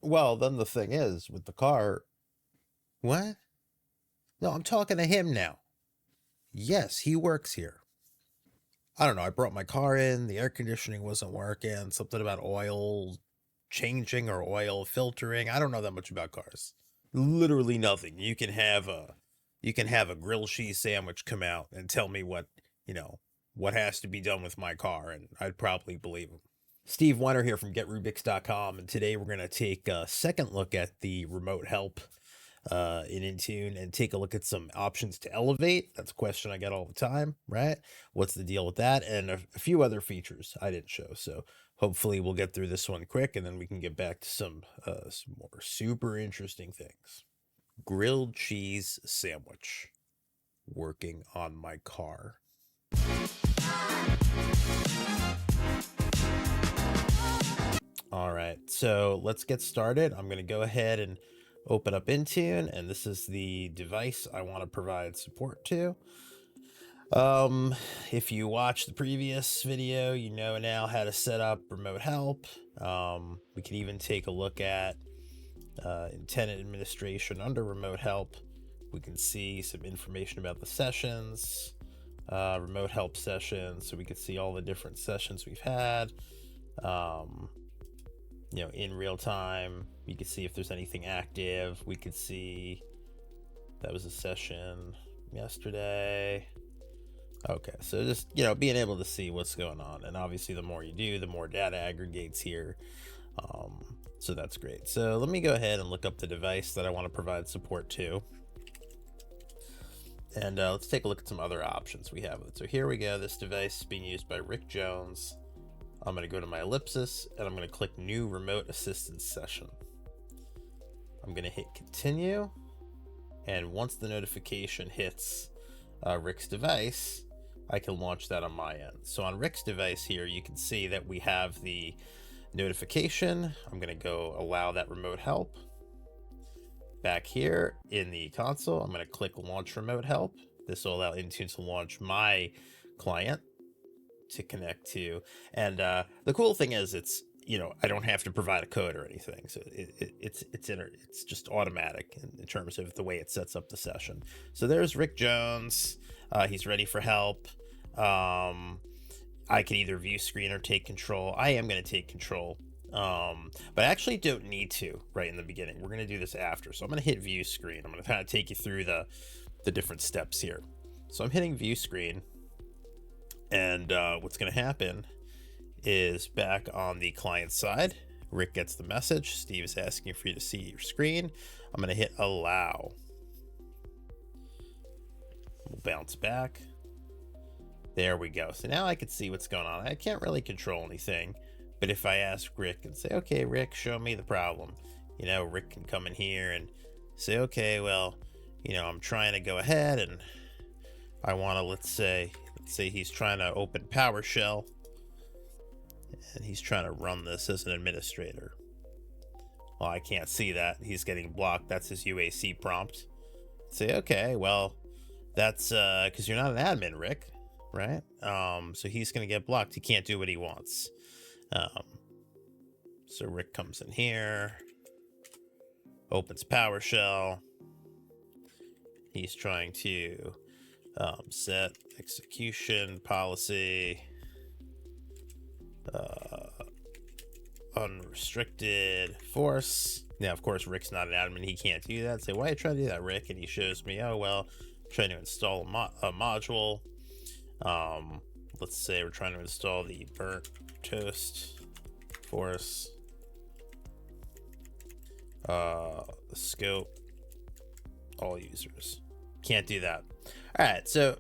Well, then the thing is, with the car, what? No, I'm talking to him now. Yes, he works here. I don't know. I brought my car in. The air conditioning wasn't working. Something about oil changing or oil filtering. I don't know that much about cars. Literally nothing. You can have a grilled cheese sandwich come out and tell me you know, what has to be done with my car, and I'd probably believe him. Steve Weiner here from GetRubix.com, and today we're going to take a second look at the remote help in Intune and take a look at some options to elevate. That's a question I get all the time, right? What's the deal with that? And a few other features I didn't show. So hopefully we'll get through this one quick, and then we can get back to some more super interesting things. Grilled cheese sandwich working on my car. All right, so let's get started. I'm going to go ahead and open up Intune, and this is the device I want to provide support to. If you watched the previous video, you know now how to set up remote help. We can even take a look at tenant administration under remote help. We can see some information about the sessions, remote help sessions, so we can see all the different sessions we've had. In real time, you can see if there's anything active. We could see that was a session yesterday. Okay, so just, being able to see what's going on. And obviously, the more you do, the more data aggregates here. So that's great. So let me go ahead and look up the device that I want to provide support to. And let's take a look at some other options we have. So here we go. This device is being used by Rick Jones. I'm going to go to my ellipsis and I'm going to click New Remote Assistance Session. I'm going to hit Continue. And once the notification hits Rick's device, I can launch that on my end. So on Rick's device here, you can see that we have the notification. I'm going to go allow that remote help. Back here in the console, I'm going to click Launch Remote Help. This will allow Intune to launch my client to connect to. And the cool thing is I don't have to provide a code or anything. So it's just automatic in terms of the way it sets up the session. So there's Rick Jones. He's ready for help. I can either view screen or take control. I am going to take control. But I actually don't need to right in the beginning. We're going to do this after. So I'm going to hit view screen. I'm going to kind of take you through the different steps here. So I'm hitting view screen. And what's going to happen is back on the client side, Rick gets the message. Steve is asking for you to see your screen. I'm going to hit allow. We'll bounce back. There we go. So now I can see what's going on. I can't really control anything. But if I ask Rick and say, okay, Rick, show me the problem. Rick can come in here and say, okay, well, I'm trying to go ahead and I want to, let's say he's trying to open PowerShell and he's trying to run this as an administrator. Well, I can't see that. He's getting blocked. That's his UAC prompt. Say, okay, well, that's because you're not an admin, Rick, right? So he's going to get blocked. He can't do what he wants. So Rick comes in here, opens PowerShell. He's trying to set execution policy, unrestricted force. Now, of course, Rick's not an admin. He can't do that. Say, why are you trying to do that, Rick? And he shows me, oh, well, I'm trying to install a module. Let's say we're trying to install the burnt toast force, scope, all users. Can't do that. All right, so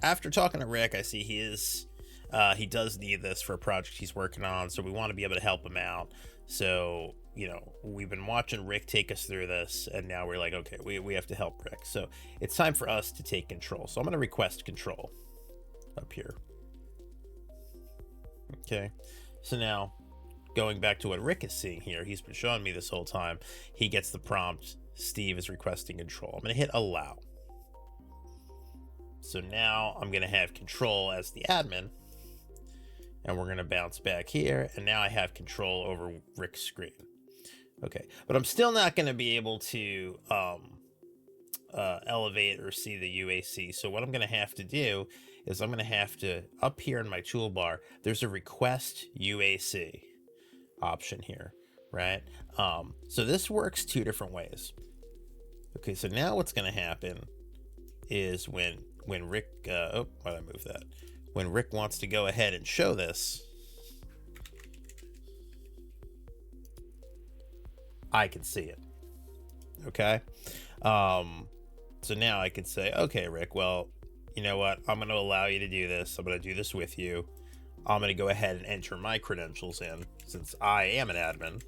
after talking to Rick, I see he does need this for a project he's working on, so we want to be able to help him out. So, we've been watching Rick take us through this, and now we're like, okay, we have to help Rick. So it's time for us to take control. So I'm going to request control up here. Okay, so now going back to what Rick is seeing here, he's been showing me this whole time. He gets the prompt, Steve is requesting control. I'm going to hit allow. So now I'm going to have control as the admin, and we're going to bounce back here, and now I have control over Rick's screen. Okay, but I'm still not going to be able to elevate or see the UAC. So what I'm going to have to do is I'm going to have to, up here in my toolbar, there's a request UAC option here, right? So this works two different ways. Okay, so now what's going to happen is when Rick, oh, why did I move that? When Rick wants to go ahead and show this, I can see it. Okay. So now I could say, okay, Rick, well, you know what? I'm going to allow you to do this. I'm going to do this with you. I'm going to go ahead and enter my credentials in since I am an admin.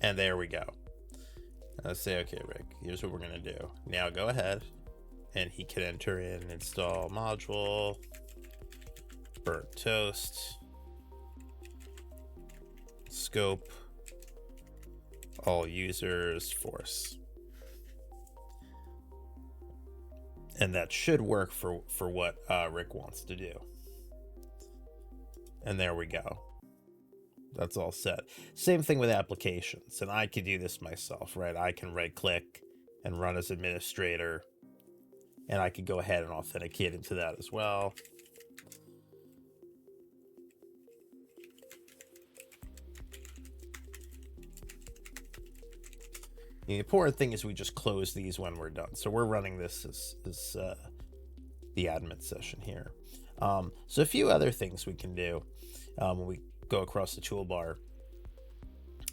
And there we go. Let's say, okay, Rick, here's what we're going to do. Now go ahead and he can enter in install module, burnt toast, scope, all users, force. And that should work for what Rick wants to do. And there we go. That's all set. Same thing with applications. And I could do this myself, right? I can right click and run as administrator. And I could go ahead and authenticate into that as well. The important thing is we just close these when we're done. So we're running this as the admin session here. So a few other things we can do when we go across the toolbar.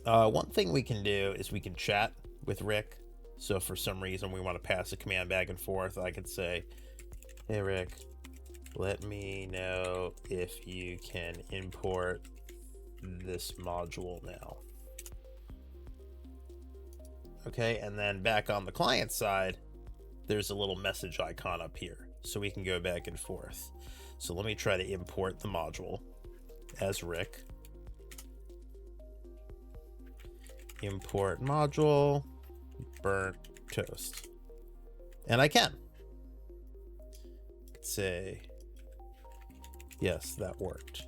One thing we can do is we can chat with Rick. So if for some reason we want to pass a command back and forth, I could say, hey, Rick, let me know if you can import this module now. Okay, and then back on the client side, there's a little message icon up here. So we can go back and forth. So let me try to import the module as Rick. Import module, burnt toast. And I can. Say, yes, that worked.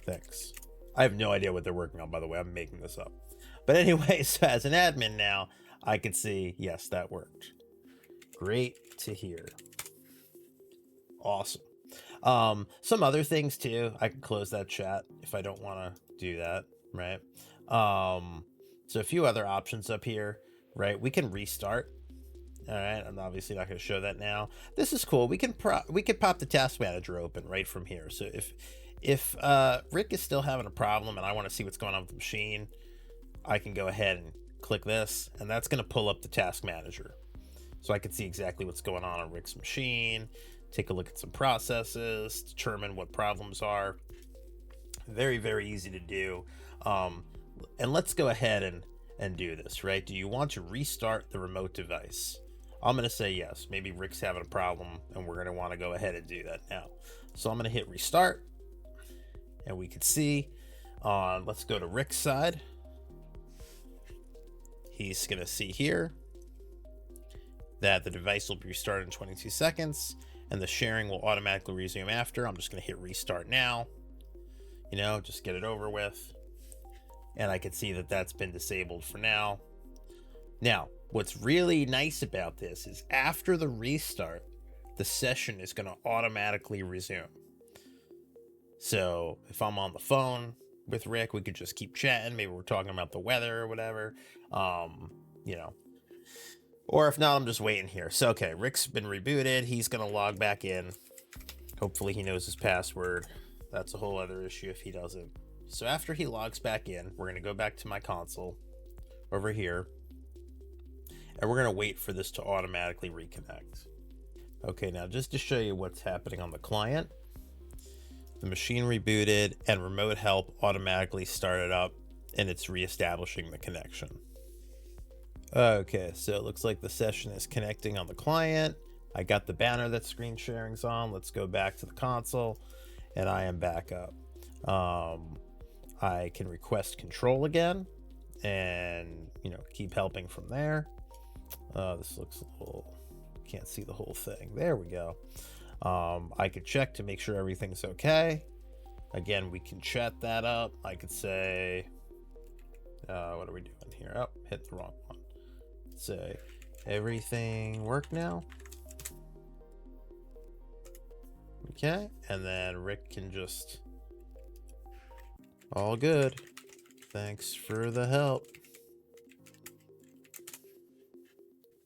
Thanks. I have no idea what they're working on, by the way. I'm making this up. But anyway, so as an admin now, I can see, yes, that worked. Great to hear. Awesome. Some other things too. I can close that chat if I don't want to do that, right? So a few other options up here, right? We can restart. All right, I'm obviously not going to show that now. This is cool. We can pop the task manager open right from here. So if Rick is still having a problem and I want to see what's going on with the machine, I can go ahead and click this, and that's going to pull up the task manager. So I can see exactly what's going on Rick's machine, take a look at some processes, determine what problems are. Very, very easy to do. And let's go ahead and do this, right? Do you want to restart the remote device? I'm going to say yes. Maybe Rick's having a problem, and we're going to want to go ahead and do that now. So I'm going to hit restart, and we can see let's go to Rick's side. He's going to see here that the device will be restarted in 22 seconds and the sharing will automatically resume after. I'm just going to hit restart now, just get it over with. And I can see that that's been disabled for now. Now, what's really nice about this is after the restart, the session is going to automatically resume. So if I'm on the phone with Rick, we could just keep chatting. Maybe we're talking about the weather or whatever, or if not, I'm just waiting here. So, okay, Rick's been rebooted. He's going to log back in. Hopefully he knows his password. That's a whole other issue if he doesn't. So after he logs back in, we're going to go back to my console over here, and we're going to wait for this to automatically reconnect. Okay, now just to show you what's happening on the client, the machine rebooted and remote help automatically started up, and it's reestablishing the connection. Okay, so it looks like the session is connecting on the client. I got the banner that screen sharing's on. Let's go back to the console, and I am back up. I can request control again and, keep helping from there. This looks a little, can't see the whole thing. There we go. I could check to make sure everything's okay. Again, we can chat that up. I could say, what are we doing here? Oh, hit the wrong one. Say, everything work now? Okay, and then Rick can just, all good. Thanks for the help.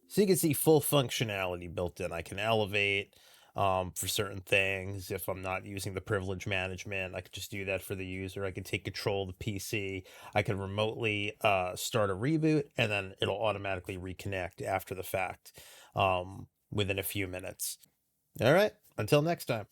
So you can see full functionality built in. I can elevate for certain things. If I'm not using the privilege management, I could just do that for the user. I can take control of the PC. I can remotely start a reboot, and then it'll automatically reconnect after the fact within a few minutes. All right, until next time.